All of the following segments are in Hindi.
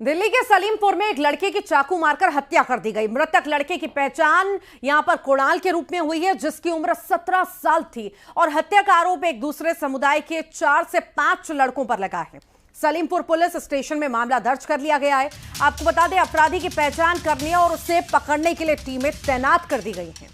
दिल्ली के सलीमपुर में एक लड़के की चाकू मारकर हत्या कर दी गई। मृतक लड़के की पहचान यहां पर कुणाल के रूप में हुई है, जिसकी उम्र 17 साल थी और हत्या का आरोप एक दूसरे समुदाय के 4 से 5 लड़कों पर लगा है। सलीमपुर पुलिस स्टेशन में मामला दर्ज कर लिया गया है। आपको बता दें, अपराधी की पहचान करने और उसे पकड़ने के लिए टीमें तैनात कर दी गई हैं।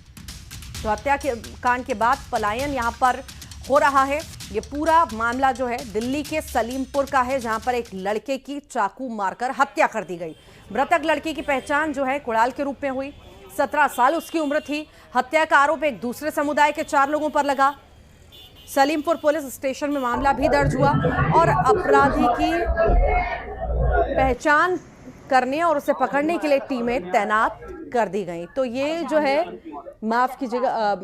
तो हत्या के कांड के बाद पलायन यहां पर हो रहा है। ये पूरा मामला जो है दिल्ली के सलीमपुर का है, जहां पर एक लड़के की चाकू मारकर हत्या कर दी गई। मृतक लड़के की पहचान जो है कुणाल के रूप में हुई। 17 साल उसकी उम्र थी। हत्या का आरोप एक दूसरे समुदाय के 4 लोगों पर लगा। सलीमपुर पुलिस स्टेशन में मामला भी दर्ज हुआ और अपराधी की पहचान करने और उसे पकड़ने के लिए टीमें तैनात कर दी गई। तो ये जो है, माफ कीजिएगा,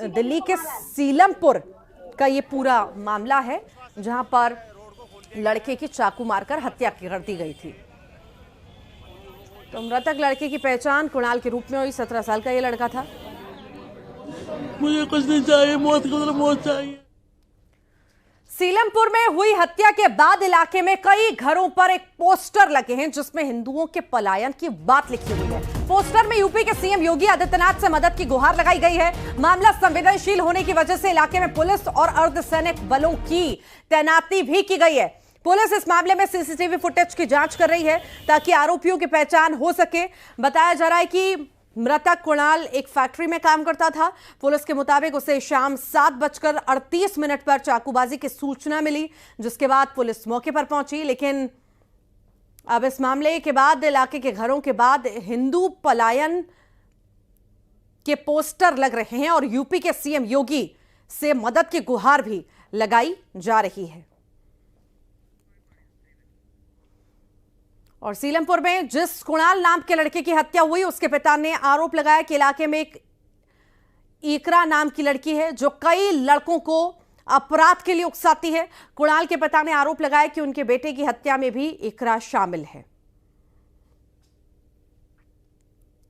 दिल्ली के सीलमपुर का ये पूरा मामला है, जहां पर लड़के की चाकू मारकर हत्या कर दी गई थी। तो मृतक लड़के की पहचान कुणाल के रूप में हुई। 17 साल का ये लड़का था। मुझे कुछ नहीं चाहिए, मौत को मौत चाहिए। सीलमपुर में हुई हत्या के बाद इलाके में कई घरों पर एक पोस्टर लगे हैं, जिसमें हिंदुओं के पलायन की बात लिखी हुई है। पोस्टर में यूपी के सीएम योगी आदित्यनाथ से मदद की गुहार लगाई गई है। मामला संवेदनशील होने की वजह से इलाके में पुलिस और अर्धसैनिक बलों की तैनाती भी की गई है। पुलिस इस मामले में सीसीटीवी फुटेज की जांच कर रही है ताकि आरोपियों की पहचान हो सके। बताया जा रहा है कि मृतक कुणाल एक फैक्ट्री में काम करता था। पुलिस के मुताबिक उसे शाम 7:38 पर चाकूबाजी की सूचना मिली, जिसके बाद पुलिस मौके पर पहुंची। लेकिन अब इस मामले के बाद इलाके के घरों के बाद हिंदू पलायन के पोस्टर लग रहे हैं और यूपी के सीएम योगी से मदद की गुहार भी लगाई जा रही है। और सीलमपुर में जिस कुणाल नाम के लड़के की हत्या हुई, उसके पिता ने आरोप लगाया कि इलाके में एक इकरा नाम की लड़की है जो कई लड़कों को अपराध के लिए उकसाती है। कुणाल के पिता ने आरोप लगाया कि उनके बेटे की हत्या में भी इकरा शामिल है।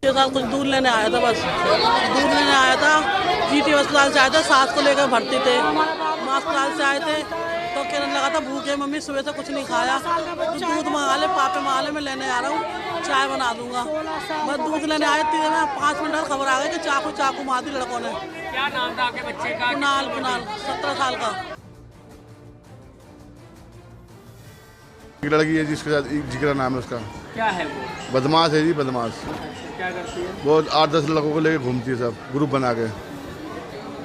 कुछ दूध लेने आया था, बस दूध लेने आया था। जीटी अस्पताल से आया था, सास को लेकर भर्ती थे। माँ अस्पताल से आए थे तो कहने लगा था भूखे मम्मी, सुबह से कुछ नहीं खाया, तो दूध मंगा ले, पापे मंगा ले, मैं लेने आ रहा हूँ, चाय बना दूंगा। बस दूध लेने आए थे, 5 मिनट खबर आ गई कि चाकू मार दी लड़कों ने। क्या नाम था आपके बच्चे का? कुणाल 17 साल का। एक लड़की है जिसके साथ जिक्र नाम है उसका। क्या है वो? बदमाश है जी, बदमाश। क्या करती है? वो 8-10 लड़कों को लेके घूमती है, सब ग्रुप बना के।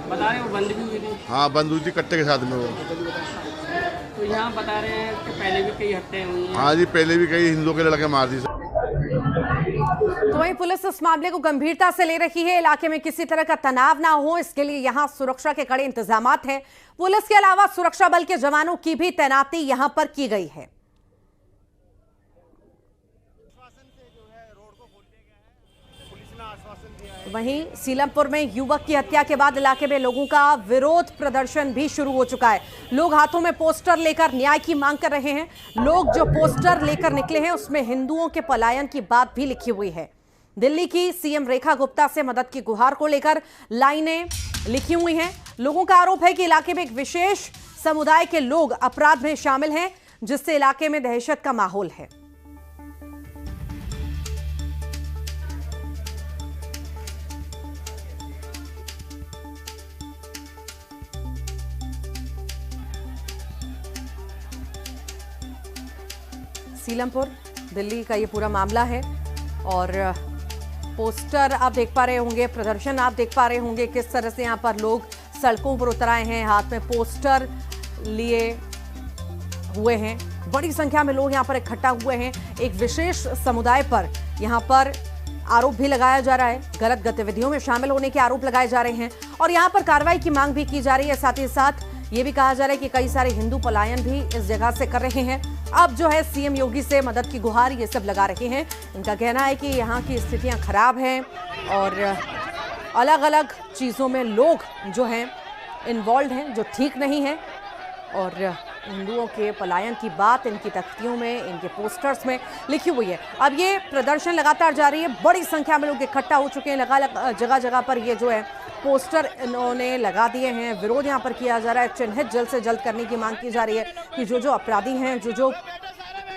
बता रहे हो बंद भी हुई थी? हाँ, बंद हुई थी कट्टे के साथ में वो। तो यहाँ बता रहे हैं कि पहले भी कई हत्याएं हुई हैं। हाँ जी, पहले भी कई हिंदुओं के लड़के मार दी। तो वहीं पुलिस इस मामले को गंभीरता से ले रही है। इलाके में किसी तरह का तनाव ना हो, इसके लिए यहां सुरक्षा के कड़े इंतजामात हैं। पुलिस के अलावा सुरक्षा बल के जवानों की भी तैनाती यहां पर की गई है। वहीं सीलमपुर में युवक की हत्या के बाद इलाके में लोगों का विरोध प्रदर्शन भी शुरू हो चुका है। लोग हाथों में पोस्टर लेकर न्याय की मांग कर रहे हैं। लोग जो पोस्टर लेकर निकले हैं उसमें हिंदुओं के पलायन की बात भी लिखी हुई है। दिल्ली की सीएम रेखा गुप्ता से मदद की गुहार को लेकर लाइनें लिखी हुई हैं। लोगों का आरोप है कि इलाके में एक विशेष समुदाय के लोग अपराध में शामिल हैं, जिससे इलाके में दहशत का माहौल है। सीलमपुर दिल्ली का ये पूरा मामला है और पोस्टर आप देख पा रहे होंगे, प्रदर्शन आप देख पा रहे होंगे, किस तरह से यहाँ पर लोग सड़कों पर उतर आए हैं, हाथ में पोस्टर लिए हुए हैं। बड़ी संख्या में लोग यहाँ पर इकट्ठा हुए हैं। एक विशेष समुदाय पर यहाँ पर आरोप भी लगाया जा रहा है, गलत गतिविधियों में शामिल होने के आरोप लगाए जा रहे हैं और यहाँ पर कार्रवाई की मांग भी की जा रही है। साथ ही साथ ये भी कहा जा रहा है कि कई सारे हिंदू पलायन भी इस जगह से कर रहे हैं। अब जो है सीएम योगी से मदद की गुहार ये सब लगा रहे हैं। इनका कहना है कि यहाँ की स्थितियां खराब हैं और अलग अलग चीज़ों में लोग जो हैं इन्वॉल्व हैं, जो ठीक नहीं है। और हिंदुओं के पलायन की बात इनकी तख्तियों में, इनके पोस्टर्स में लिखी हुई है। अब ये प्रदर्शन लगातार जारी है। बड़ी संख्या में लोग इकट्ठा हो चुके हैं। जगह जगह पर ये जो है पोस्टर इन्होंने लगा दिए हैं। विरोध यहाँ पर किया जा रहा है। चिन्हित जल्द से जल्द करने की मांग की जा रही है कि जो जो अपराधी हैं, जो जो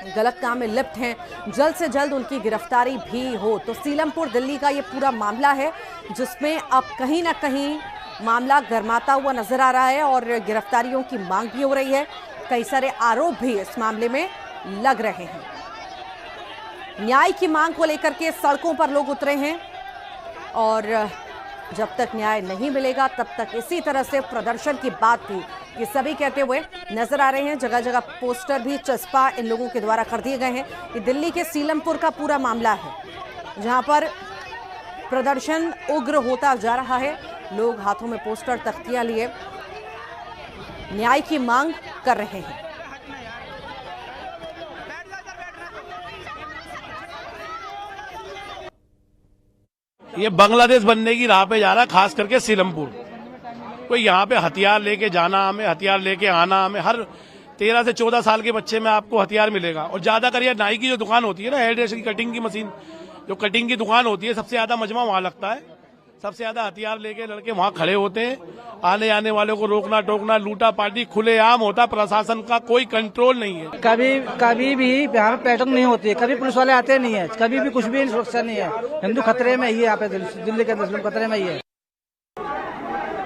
गलत काम में लिप्त हैं, जल्द से जल्द उनकी गिरफ्तारी भी हो। तो सीलमपुर दिल्ली का ये पूरा मामला है जिसमें अब कहीं ना कहीं मामला गर्माता हुआ नजर आ रहा है और गिरफ्तारियों की मांग भी हो रही है। कई सारे आरोप भी इस मामले में लग रहे हैं। न्याय की मांग को लेकर के सड़कों पर लोग उतरे हैं और जब तक न्याय नहीं मिलेगा तब तक इसी तरह से प्रदर्शन की बात भी ये सभी कहते हुए नजर आ रहे हैं। जगह जगह पोस्टर भी चस्पा इन लोगों के द्वारा कर दिए गए हैं। ये दिल्ली के सीलमपुर का पूरा मामला है जहां पर प्रदर्शन उग्र होता जा रहा है। लोग हाथों में पोस्टर तख्तियां लिए न्याय की मांग कर रहे हैं। ये बांग्लादेश बनने की राह पे जा रहा है, खास करके सीलमपुर। कोई यहाँ पे हथियार लेके जाना, हमें हथियार लेके आना, हमें हर 13 से 14 साल के बच्चे में आपको हथियार मिलेगा। और ज्यादा कर नाई की जो दुकान होती है ना, हेयर ड्रेसर की कटिंग की मशीन, जो कटिंग की दुकान होती है, सबसे ज्यादा मजमा वहां लगता है। सबसे ज्यादा हथियार लेके लड़के वहां खड़े होते हैं। आने आने वालों को रोकना टोकना, लूटा पाटी खुलेआम होता। प्रशासन का कोई कंट्रोल नहीं है। कभी भी यहाँ पे पैटर्न नहीं होती है, कभी पुलिस वाले आते नहीं है, कभी भी कुछ भी सुरक्षा नहीं है। हिंदू खतरे में ही है, यहाँ पे दिल्ली के मुस्लिम खतरे में ही है।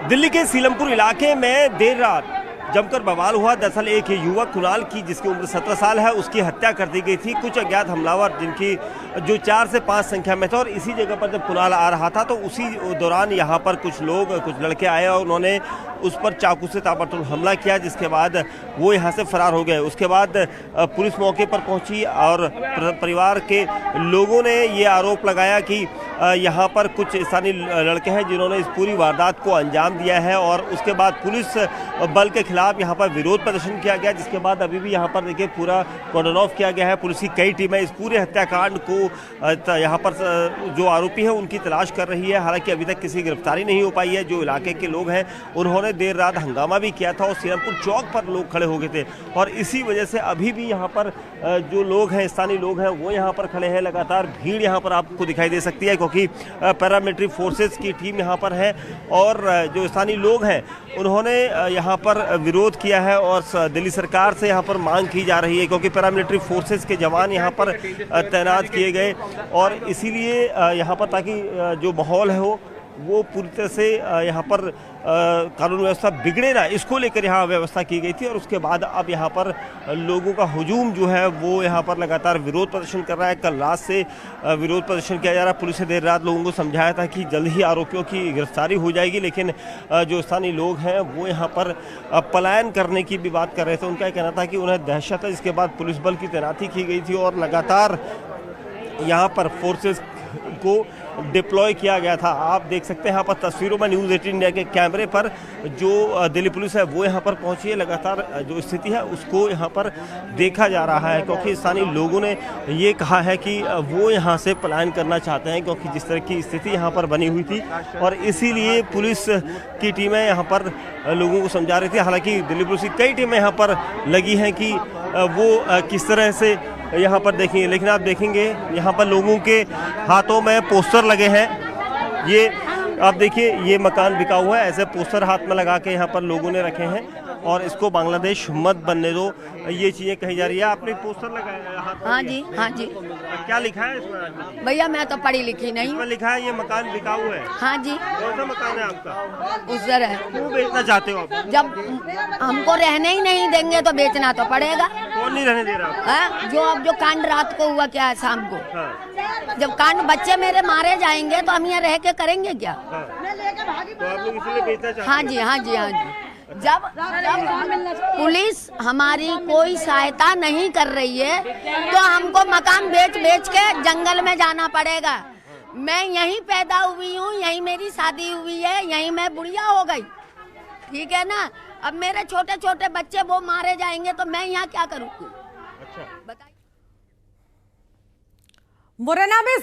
दिल्ली के सीलमपुर इलाके में देर रात जमकर बवाल हुआ। दरअसल एक युवक कुणाल की, जिसकी उम्र 17 साल है, उसकी हत्या कर दी गई थी। कुछ अज्ञात हमलावर जिनकी जो 4 से 5 संख्या में था, और इसी जगह पर जब कुणाल आ रहा था तो उसी दौरान यहाँ पर कुछ लड़के आए और उन्होंने उस पर चाकू से ताबड़तोड़ हमला किया, जिसके बाद वो यहाँ से फरार हो गए। उसके बाद पुलिस मौके पर पहुंची और परिवार के लोगों ने ये आरोप लगाया कि यहाँ पर कुछ स्थानीय लड़के हैं जिन्होंने इस पूरी वारदात को अंजाम दिया है। और उसके बाद पुलिस बल के खिलाफ यहाँ पर विरोध प्रदर्शन किया गया, जिसके बाद अभी भी यहाँ पर देखिए पूरा कॉर्डन ऑफ किया गया है। पुलिस की कई टीमें इस पूरे हत्याकांड को यहाँ पर जो आरोपी है उनकी तलाश कर रही है। हालांकि अभी तक किसी गिरफ्तारी नहीं हो पाई है। जो इलाके के लोग हैं उन्होंने देर रात हंगामा भी किया था और सीलमपुर चौक पर लोग खड़े हो गए थे, और इसी वजह से अभी भी यहाँ पर जो लोग हैं, स्थानीय लोग हैं, वो यहाँ पर खड़े हैं। लगातार भीड़ यहाँ पर आपको दिखाई दे सकती है क्योंकि पैरामिलिट्री फोर्सेस की टीम यहाँ पर है और जो स्थानीय लोग हैं उन्होंने यहाँ पर विरोध किया है और दिल्ली सरकार से यहाँ पर मांग की जा रही है क्योंकि पैरामिलिट्री फोर्सेस के जवान यहाँ पर तैनात किए गए और इसीलिए यहाँ पर ताकि जो माहौल है वो पूरी तरह से यहाँ पर कानून व्यवस्था बिगड़े ना, इसको लेकर यहाँ व्यवस्था की गई थी। और उसके बाद अब यहाँ पर लोगों का हुजूम जो है वो यहाँ पर लगातार विरोध प्रदर्शन कर रहा है। कल रात से विरोध प्रदर्शन किया जा रहा है। पुलिस ने देर रात लोगों को समझाया था कि जल्द ही आरोपियों की गिरफ्तारी हो जाएगी, लेकिन जो स्थानीय लोग हैं वो यहाँ पर पलायन करने की भी बात कर रहे थे। उनका कहना था कि उन्हें दहशत है, जिसके बाद पुलिस बल की तैनाती की गई थी और लगातार यहाँ पर फोर्सेस को डिप्लॉय किया गया था। आप देख सकते हैं यहाँ पर तस्वीरों में न्यूज़ 18 इंडिया के कैमरे पर जो दिल्ली पुलिस है वो यहाँ पर पहुंची है। लगातार जो स्थिति है उसको यहाँ पर देखा जा रहा है क्योंकि स्थानीय लोगों ने ये कहा है कि वो यहाँ से पलायन करना चाहते हैं क्योंकि जिस तरह की स्थिति यहाँ पर बनी हुई थी और इसीलिए पुलिस की टीमें यहाँ पर लोगों को समझा रही थी। हालांकि दिल्ली पुलिस की कई टीमें यहाँ पर लगी हैं कि वो किस तरह से यहाँ पर देखेंगे, लेकिन आप देखेंगे यहाँ पर लोगों के हाथों में पोस्टर लगे हैं। ये आप देखिए, ये मकान बिका हुआ है, ऐसे पोस्टर हाथ में लगा के यहाँ पर लोगों ने रखे हैं और इसको बांग्लादेश मत बनने दो, ये चीजें कही जा रही है। आपने पोस्टर लगाया हाथ में? हाँ जी, हाँ जी। क्या लिखा है इसमें? भैया मैं तो पढ़ी लिखी नहीं। इसमें लिखा है ये मकान बिका हुआ है। हाँ जी। कौन सा मकान है आपका? उधर है। क्यों बेचना चाहते हो आप? जब हमको रहने ही नहीं देंगे तो बेचना तो पड़ेगा। कौन नहीं रहने दे रहा? जो कांड रात को हुआ, क्या है शाम को, जब कांड बच्चे मेरे मारे जाएंगे तो हम यहाँ रह के करेंगे क्या? तो आप लोग इसलिए बेचना चाहते हैं? हाँ जी, हाँ जी, हाँ जी। जब पुलिस हमारी कोई सहायता नहीं कर रही है तो हमको मकान बेच के जंगल में जाना पड़ेगा। मैं यहीं पैदा हुई हूँ, यहीं मेरी शादी हुई है, यहीं मैं बुढ़िया हो गई, ठीक है ना। अब मेरे छोटे छोटे बच्चे वो मारे जाएंगे तो मैं यहाँ क्या करूँगी? अच्छा, बताइए। मुरैना में